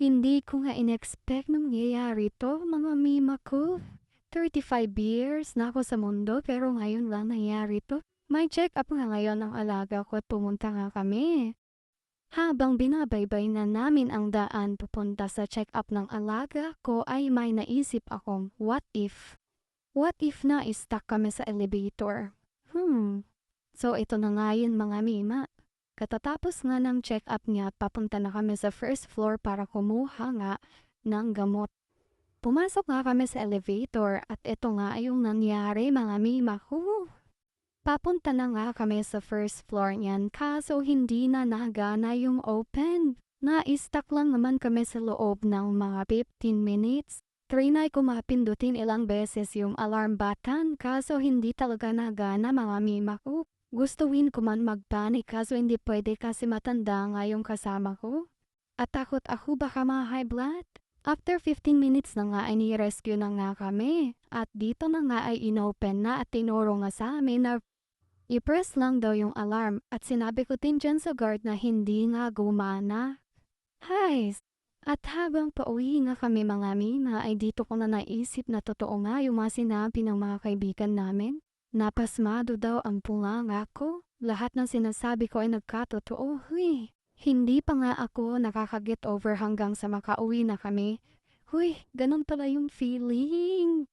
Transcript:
Hindi ko nga in-expect na mangyayari 'to, mga mima ko. 35 years na ako sa mundo pero ngayon lang nangyari 'to. May check-up nga ngayon ang alaga ko at pumunta nga kami. Habang binabaybay na namin ang daan papunta sa check-up ng alaga ko ay may naisip akong, what if? What if na stuck kami sa elevator? So ito na nga yun mga mima. Katatapos nga ng check-up niya, papunta na kami sa first floor para kumuha nga ng gamot. Pumasok nga kami sa elevator at ito nga ay yung nangyari mga mima ko. Papunta na nga kami sa first floor niyan kaso hindi na nagana yung open. Na-stuck lang naman kami sa loob ng mga 15 minutes. Trinay ko mapindutin ilang beses yung alarm button kaso hindi talaga nagana mga mima ko. Gustuin ko man magpanik kaso hindi pwede kasi matanda nga yung kasama ko. At takot ako baka ma-high blood. After 15 minutes na nga ay ni-rescue na nga kami. At dito na nga ay inopen na at tinuro nga sa amin na i-press lang daw yung alarm at sinabi ko din dyan sa guard na hindi nga gumana. Hay! At habang pauwi nga kami mga mima ay dito ko na naisip na totoo nga yung mga sinabi ng mga kaibigan namin. Napasmado daw ang pulanga ko. Lahat ng sinasabi ko ay nagkatotoo. Huy! Hindi pa nga ako nakaka-get over hanggang sa makauwi na kami. Huy! Ganun pala yung feeling.